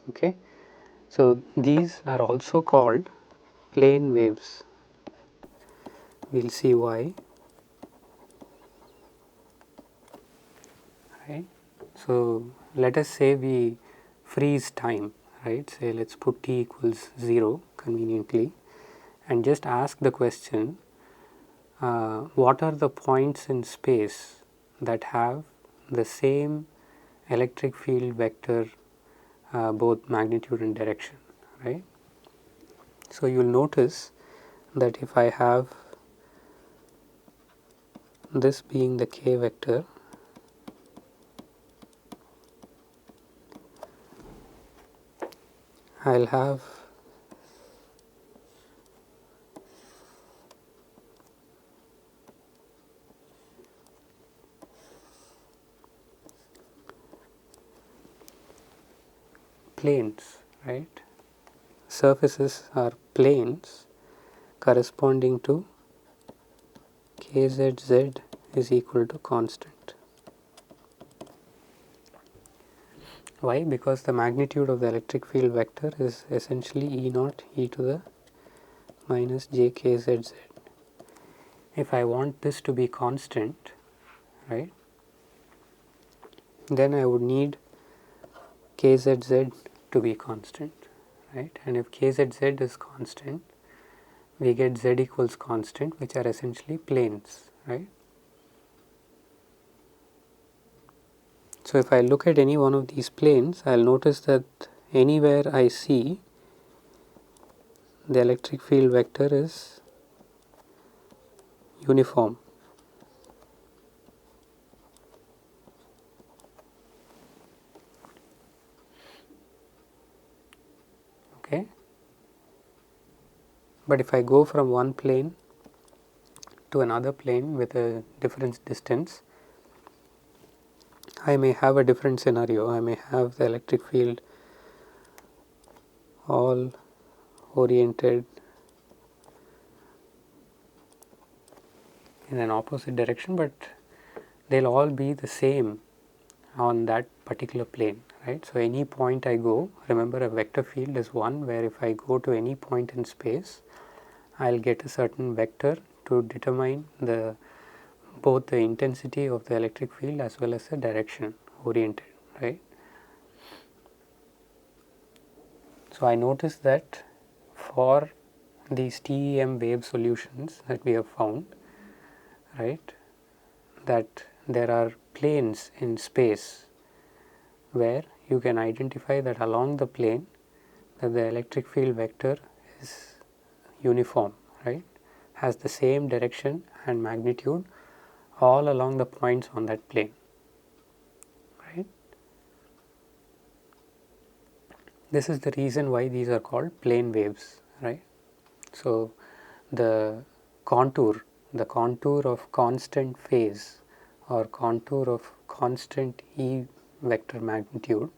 Okay, so these are also called plane waves. We'll see why. Right. So let us say we freeze time, right? Say let's put t equals 0 conveniently, and just ask the question, what are the points in space that have the same electric field vector, both magnitude and direction, right? So you will notice that if I have this being the k vector, I'll have planes, right? Surfaces are planes corresponding to kzz is equal to constant. Why? Because the magnitude of the electric field vector is essentially E naught e to the minus j kzz. If I want this to be constant, right, then I would need kzz to be constant, right? And if kzz is constant, we get z equals constant, which are essentially planes, right? So if I look at any one of these planes, I'll notice that anywhere I see the electric field vector is uniform. Okay. But if I go from one plane to another plane with a different distance, I may have a different scenario. I may have the electric field all oriented in an opposite direction, but they'll all be the same on that particular plane, right? So any point I go, remember a vector field is one where if I go to any point in space, I'll get a certain vector to determine the both the intensity of the electric field as well as the direction oriented, right? So I noticed that for these TEM wave solutions that we have found, right, that there are planes in space where you can identify that along the plane that the electric field vector is uniform, right, has the same direction and magnitude all along the points on that plane, right. This is the reason why these are called plane waves, right. So the contour of constant phase or contour of constant E vector magnitude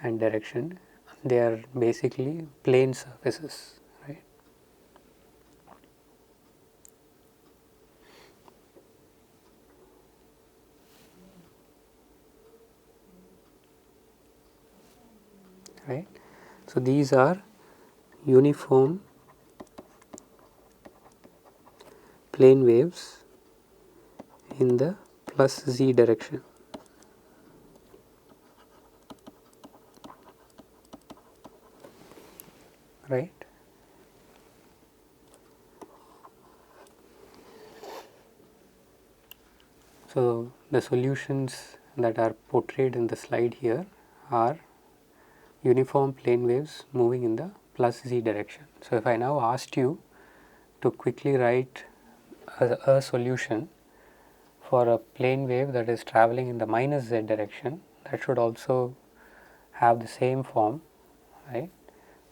and direction, they are basically plane surfaces, right. Right. So these are uniform plane waves in the plus z direction. Right. So the solutions that are portrayed in the slide here are uniform plane waves moving in the plus z direction. So if I now asked you to quickly write a solution for a plane wave that is traveling in the minus z direction, that should also have the same form, right,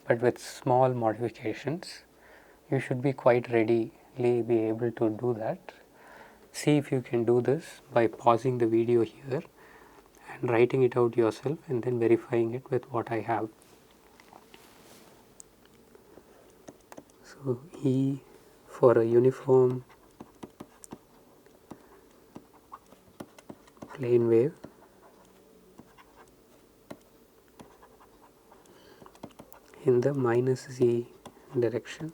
but with small modifications, you should be quite readily be able to do that. See if you can do this by pausing the video here and writing it out yourself and then verifying it with what I have. So E for a uniform plane wave in the minus z direction.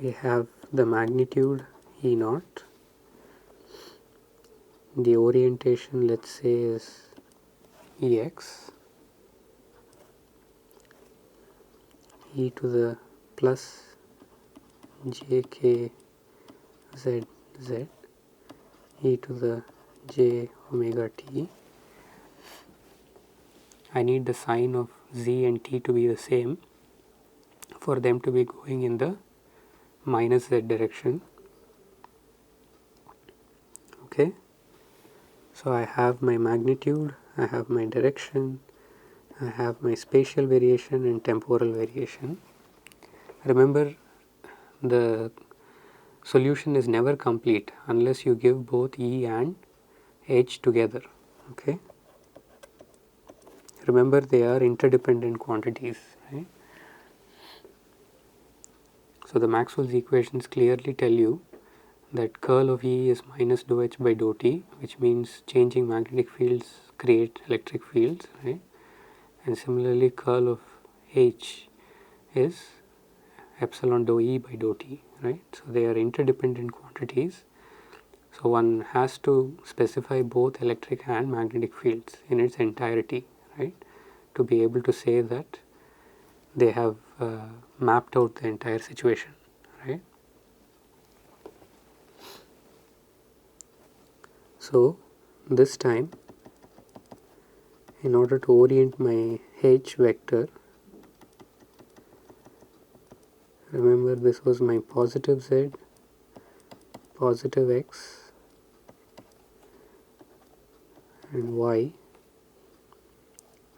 We have the magnitude E naught, the orientation, let's say, is Ex, e to the plus jk z z, e to the j omega t. I need the sign of z and t to be the same for them to be going in the minus z direction. Okay, so I have my magnitude, I have my direction, I have my spatial variation and temporal variation. Remember, the solution is never complete unless you give both E and H together. Okay, remember, they are interdependent quantities, right? So the Maxwell's equations clearly tell you that curl of E is minus dou H by dou T, which means changing magnetic fields create electric fields, right? And similarly, curl of H is epsilon dou E by dou T, right? So they are interdependent quantities. So one has to specify both electric and magnetic fields in its entirety, right, to be able to say that they have mapped out the entire situation, right? So this time, in order to orient my H vector, remember this was my positive Z, positive X and Y.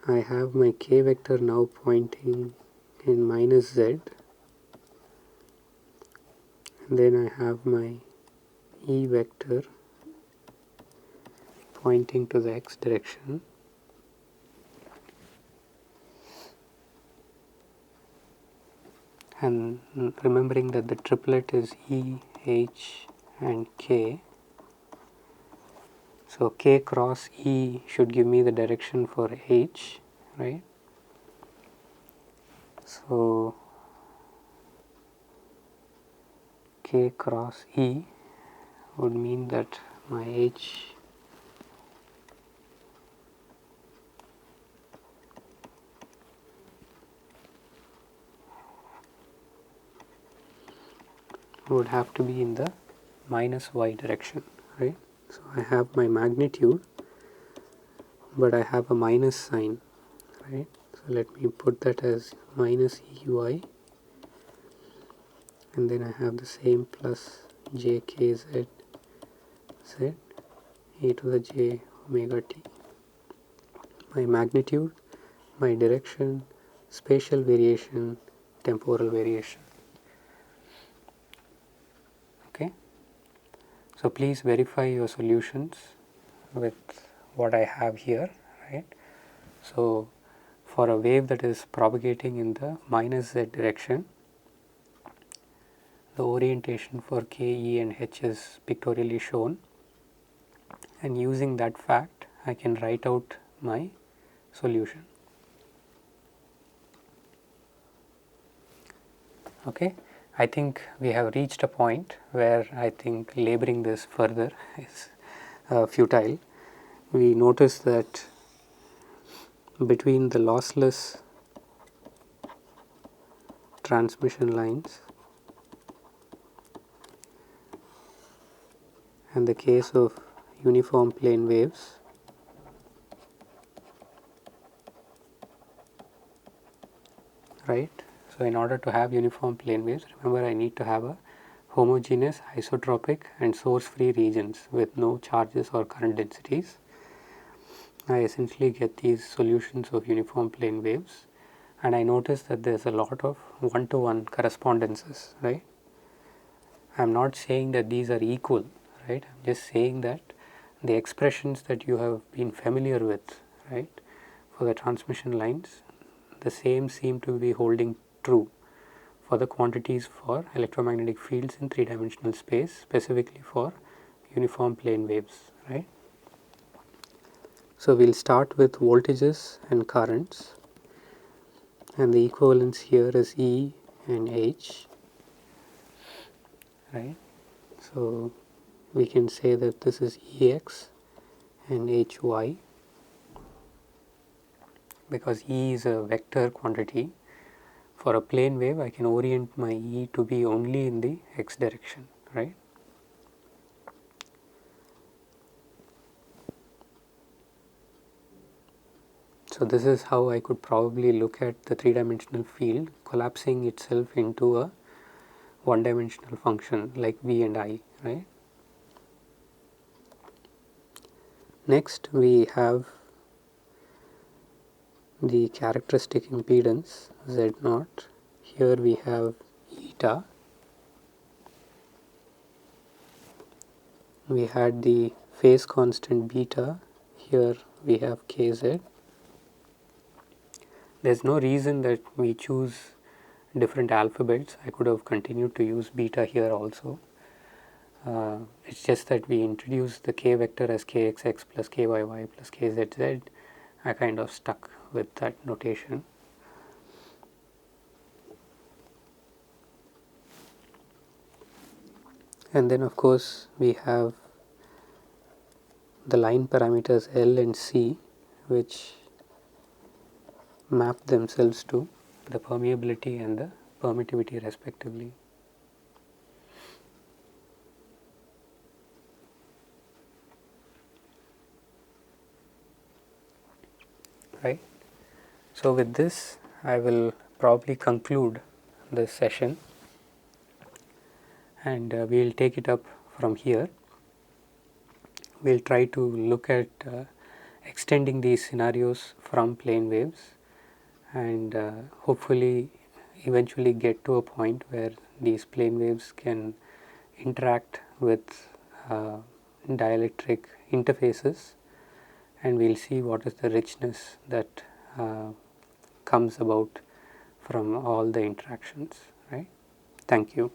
I have my K vector now pointing in minus Z, and then I have my E vector pointing to the X direction. And remembering that the triplet is E, H and K, so K cross E should give me the direction for H, right? So K cross E would mean that my H would have to be in the minus Y direction, right? So I have my magnitude, but I have a minus sign, right? So let me put that as minus EY, and then I have the same plus JKZ Z e to the j omega t. My magnitude, my direction, spatial variation, temporal variation. Okay, so please verify your solutions with what I have here, right? So for a wave that is propagating in the minus z direction, the orientation for K, E and H is pictorially shown, and using that fact I can write out my solution. Okay, I think we have reached a point where I think laboring this further is futile. We notice that between the lossless transmission lines and the case of uniform plane waves, right? So in order to have uniform plane waves, remember I need to have a homogeneous, isotropic and source-free regions with no charges or current densities. I essentially get these solutions of uniform plane waves, and I notice that there is a lot of one-to-one correspondences, right? I am not saying that these are equal, right? I am just saying that the expressions that you have been familiar with, right, for the transmission lines, the same seem to be holding true for the quantities for electromagnetic fields in three-dimensional space, specifically for uniform plane waves, right? So we will start with voltages and currents, and the equivalence here is E and H, right. So we can say that this is Ex and Hy, because E is a vector quantity. For a plane wave, I can orient my E to be only in the x direction, right. So this is how I could probably look at the three-dimensional field collapsing itself into a one-dimensional function like V and I, right. Next we have the characteristic impedance Z0. Here we have eta. We had the phase constant beta. Here we have Kz. There is no reason that we choose different alphabets. I could have continued to use beta here also. It's just that we introduced the k vector as kxx plus kyy plus kzz. I kind of stuck with that notation. And then of course we have the line parameters L and C, which map themselves to the permeability and the permittivity respectively. Right. So with this I will probably conclude this session, and we will take it up from here. We will try to look at extending these scenarios from plane waves, and hopefully eventually get to a point where these plane waves can interact with dielectric interfaces, and we will see what is the richness that comes about from all the interactions, right. Thank you.